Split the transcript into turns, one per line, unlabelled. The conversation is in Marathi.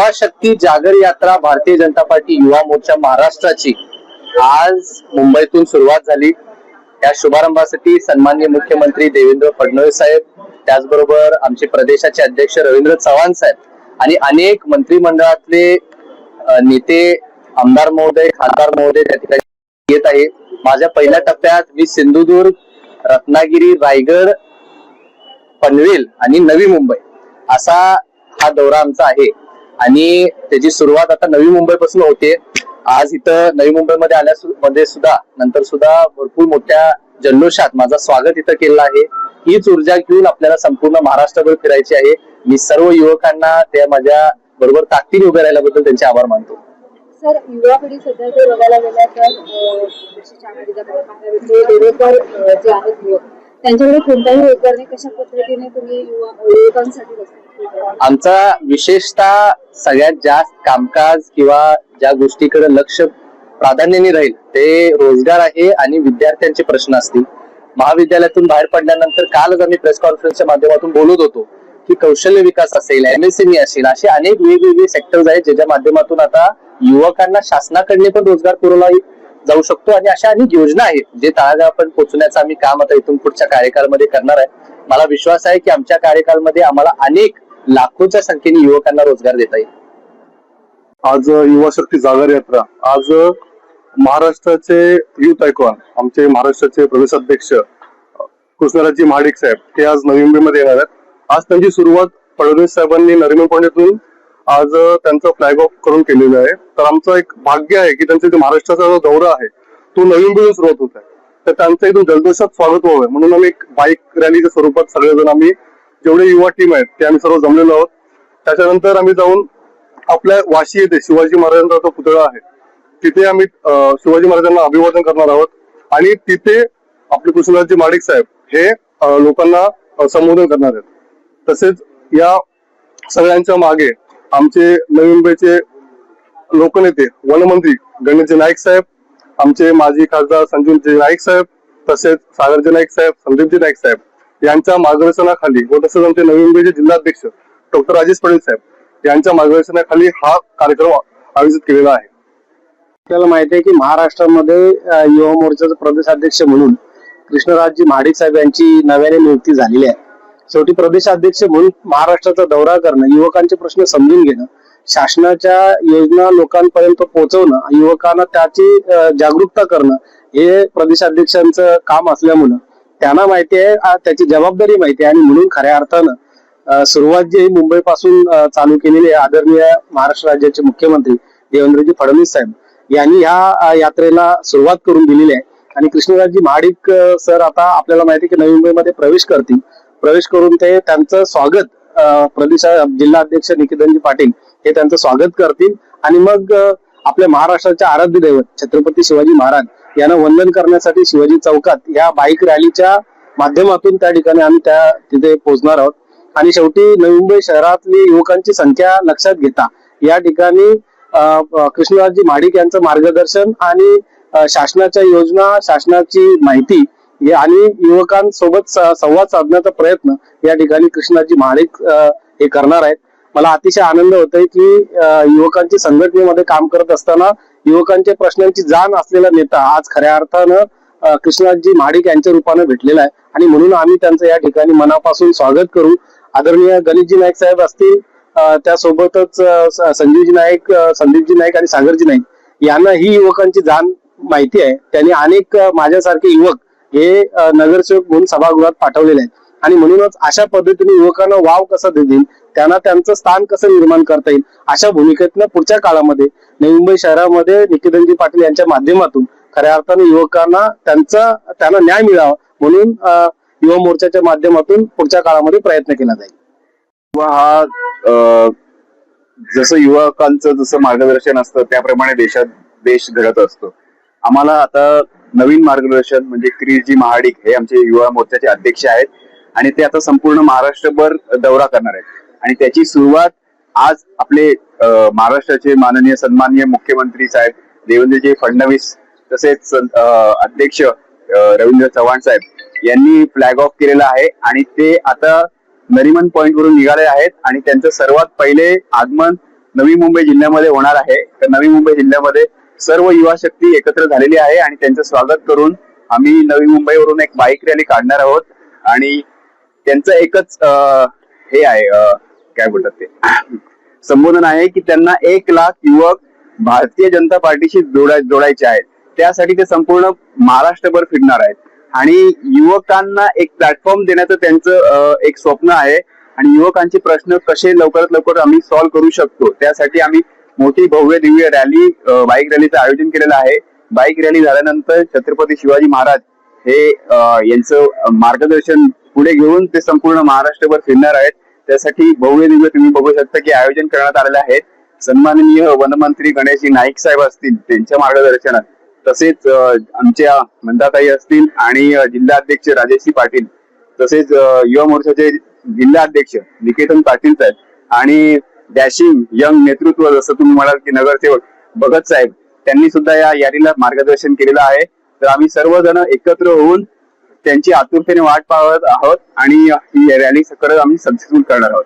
युवा शक्ती जागर यात्रा भारतीय जनता पार्टी युवा मोर्चा महाराष्ट्राची आज मुंबईतून सुरुवात झाली। या शुभारंभासाठी सन्माननीय मुख्यमंत्री देवेंद्र फडणवीस साहेब, त्याचबरोबर आमचे प्रदेशाचे अध्यक्ष रवींद्र चव्हाण साहेब आणि अनेक मंत्रिमंडळातले नेते, आमदार महोदय, खासदार महोदय त्या ठिकाणी येत आहे। माझ्या पहिल्या टप्प्यात मी सिंधुदुर्ग, रत्नागिरी, रायगड, पनवेल आणि नवी मुंबई असा हा दौरा आमचा आहे आणि त्याची सुरुवात आता नवी मुंबई पासून होते। आज इथं नवी मुंबईमध्ये आल्यामध्ये सुद्धा नंतर सुद्धा भरपूर मोठ्या जल्लोषात माझं स्वागत इथं केलं आहे। हीच ऊर्जा घेऊन आपल्याला संपूर्ण महाराष्ट्रभर फिरायची आहे। मी सर्व युवकांना त्या माझ्या बरोबर ताकदीने उभे राहिल्याबद्दल त्यांचे आभार मानतो।
सर, युवा पिढी सध्या जर बघायला गेला तर बेरोजगार जे आहेत युवक, त्यांच्याकडे कोणताही रोजगार नाही, कशा पद्धतीने तुम्ही युवकांसाठी
आमचा विशेषतः सगळ्यात जास्त कामकाज किंवा ज्या गोष्टीकडे लक्ष प्राधान्याने राहील ते रोजगार आहे आणि विद्यार्थ्यांचे प्रश्न असतील। महाविद्यालयातून बाहेर पडल्यानंतर कालच आम्ही प्रेस कॉन्फरन्सच्या माध्यमातून बोलत होतो की कौशल्य विकास असेल, MSME असेल, असे अनेक वेगवेगळे सेक्टर्स आहेत ज्याच्या माध्यमातून आता युवकांना शासनाकडे पण रोजगार पुरवला जाऊ शकतो आणि अशा अनेक योजना आहेत जे तळागाळापर्यंत पोहोचण्याचं आम्ही काम आता इथून पुढच्या कार्यकाळामध्ये करणार आहे। मला विश्वास आहे की आमच्या कार्यकाळामध्ये आम्हाला अनेक लाखोच्या संख्येने युवकांना रोजगार देता येईल।
आज युवा शक्ती जागर यात्रा, आज महाराष्ट्राचे युथ आयकॉन, आमचे महाराष्ट्राचे प्रदेशाध्यक्ष कृष्णराजजी महाडिक साहेब हे आज नवी मुंबईमध्ये येणार आहेत। आज त्यांची सुरुवात फडणवीस साहेबांनी नरिमन पॉइंटून आज त्यांचं फ्लॅग ऑफ करून केलेलं आहे। तर आमचं एक भाग्य आहे की त्यांचा महाराष्ट्राचा जो दौरा आहे तो नवी मुंबईतून सुरुवात होत आहे, तर त्यांचं इथून जल्लोषात स्वागत व्हावं म्हणून आम्ही एक बाईक रॅलीच्या स्वरूपात सगळेजण आम्ही जेवढे युवा टीम आहेत ते आम्ही सर्व जमलेलो आहोत। त्याच्यानंतर आम्ही जाऊन आपल्या वाशी येथे शिवाजी महाराजांचा जो पुतळा आहे तिथे आम्ही शिवाजी महाराजांना अभिवादन करणार आहोत आणि तिथे आपले कृष्णराजजी महाडिक साहेब हे लोकांना संबोधन करणार आहेत। तसेच या सगळ्यांच्या मागे आमचे नवी मुंबईचे लोकनेते वनमंत्री गणेशजी नाईक साहेब, आमचे माजी खासदार संजूजी नाईक साहेब, तसेच सागरजी नाईक साहेब, संदीपजी नाईक साहेब यांच्या मार्गदर्शनाखाली व तसेच आमचे नवी मुंबईचे जिल्हाध्यक्ष डॉक्टर राजेश पाटील साहेब यांच्या मार्गदर्शनाखाली हा कार्यक्रम आयोजित केलेला आहे।
आपल्याला माहिती आहे की महाराष्ट्रामध्ये युवा मोर्चाचे प्रदेशाध्यक्ष म्हणून कृष्णराजजी महाडिक साहेब यांची नव्याने नियुक्ती झालेली आहे। शेवटी प्रदेशाध्यक्ष म्हणून महाराष्ट्राचा दौरा करणं, युवकांचे प्रश्न समजून घेणं, शासनाच्या योजना लोकांपर्यंत पोहोचवणं, युवकांना त्याची जागरूकता करणं हे प्रदेशाध्यक्षांचं काम असल्यामुळं त्यांना माहिती आहे, त्याची जबाबदारी माहिती आहे आणि म्हणून खऱ्या अर्थानं सुरुवात जी मुंबई पासून चालू केलेली आहे आदरणीय महाराष्ट्र राज्याचे मुख्यमंत्री देवेंद्रजी फडणवीस साहेब यांनी ह्या यात्रेला सुरुवात करून दिलेली आहे। आणि कृष्णराजजी महाडिक सर आता आपल्याला माहिती आहे की नवी मुंबईमध्ये प्रवेश करतील, प्रवेश करून ते त्यांचं स्वागत प्रदेश जिल्हाध्यक्ष निकितनजी पाटील हे त्यांचं स्वागत करतील आणि मग आपल्या महाराष्ट्राचे आराध्य दैवत छत्रपती शिवाजी महाराज यांना वंदन करण्यासाठी शिवाजी चौकात या बाईक रॅलीच्या माध्यमातून त्या ठिकाणी आम्ही तिथे पोहोचणार आहोत। आणि शेवटी नवी मुंबई शहरातली युवकांची संख्या लक्षात घेता या ठिकाणी कृष्णराजजी महाडिक यांचं मार्गदर्शन आणि शासनाच्या योजना, शासनाची माहिती आणि युवकांसोबत संवाद साधण्याचा प्रयत्न या ठिकाणी कृष्णराजजी महाडिक हे करणार आहेत। मला अतिशय आनंद होतोय की युवकांची संघटनेमध्ये काम करत असताना युवकांच्या प्रश्नांची जाण असलेला नेता आज खऱ्या अर्थानं कृष्णराजजी महाडिक यांच्या रूपाने भेटलेला आहे आणि म्हणून आम्ही त्यांचं या ठिकाणी मनापासून स्वागत करू। आदरणीय गणेशजी नाईक साहेब असतील, त्यासोबतच संजीवजी नाईक, संदीपजी नाईक आणि सागरजी नाईक यांना ही युवकांची जाण माहिती आहे। त्यांनी अनेक माझ्यासारखे युवक हे नगरसेवक म्हणून सभागृहात पाठवलेले आहेत आणि म्हणूनच अशा पद्धतीने युवकांना वाव कसा देतील, त्यांना त्यांचं स्थान कसं निर्माण करता येईल अशा भूमिकेतनं पुढच्या काळामध्ये नवी मुंबई शहरामध्ये निकितनजी पाटील यांच्या माध्यमातून खऱ्या अर्थाने युवकांना त्यांना न्याय मिळावा म्हणून युवा मोर्चाच्या माध्यमातून पुढच्या काळामध्ये प्रयत्न केला जाईल।
हा जसं युवकांचं जसं मार्गदर्शन असतं त्याप्रमाणे देश घडत असतो। आम्हाला आता नवीन मार्गदर्शन म्हणजे क्रिशजी महाडिक हे आमचे युवा मोर्चाचे अध्यक्ष आहेत आणि ते आता संपूर्ण महाराष्ट्रभर दौरा करणार आहेत आणि त्याची सुरुवात आज आपले महाराष्ट्राचे माननीय सन्माननीय मुख्यमंत्री साहेब देवेंद्रजी फडणवीस तसेच अध्यक्ष रवींद्र चव्हाण साहेब यांनी फ्लॅग ऑफ केलेला आहे आणि ते आता नरिमन पॉइंट वरून निघाले आहेत आणि त्यांचं सर्वात पहिले आगमन नवी मुंबई जिल्ह्यामध्ये होणार आहे. तर नवी मुंबई जिल्ह्यामध्ये सर्व युवा शक्ती एकत्र झालेली आहे आणि त्यांचं स्वागत करून आम्ही नवी मुंबईवरून एक बाईक रॅली काढणार आहोत. आणि त्यांचं एकच हे आहे, काय बोलतात ते संबोधन आहे की त्यांना 1 लाख युवक भारतीय जनता पार्टीशी जोडायचे आहेत. त्यासाठी ते संपूर्ण महाराष्ट्रभर फिरणार आहेत आणि युवकांना एक प्लॅटफॉर्म देण्याचं त्यांचं एक स्वप्न आहे. आणि युवकांचे प्रश्न कसे लवकरात लवकर आम्ही सॉल्व्ह करू शकतो त्यासाठी आम्ही मोठी भव्य दिव्य रॅली, बाईक रॅलीचं आयोजन केलेलं आहे. बाईक रॅली झाल्यानंतर छत्रपती शिवाजी महाराज हे यांचं मार्गदर्शन पुढे घेऊन ते संपूर्ण महाराष्ट्रभर फिरणार आहेत. त्यासाठी भव्य दिव्य तुम्ही बघू शकता की आयोजन करण्यात आलेलं आहे. सन्माननीय वनमंत्री गणेशजी नाईक साहेब असतील त्यांच्या मार्गदर्शनात, तसेच आमच्या मंदाताई असतील आणि जिल्हाध्यक्ष राजेशजी पाटील, तसेच युवा मोर्चाचे जिल्हाध्यक्ष निकेतन पाटील साहेब आणि डॅशिंग यंग नेतृत्व जसं तुम्ही म्हणाल की नगरसेवक भगत साहेब, त्यांनी सुद्धा या रॅलीला मार्गदर्शन केलेलं आहे. तर आम्ही सर्वजण एकत्र होऊन त्यांची आतुरतेने वाट पाहत आहोत आणि ही रॅली खरंच आम्ही सक्सेसफुल करणार आहोत.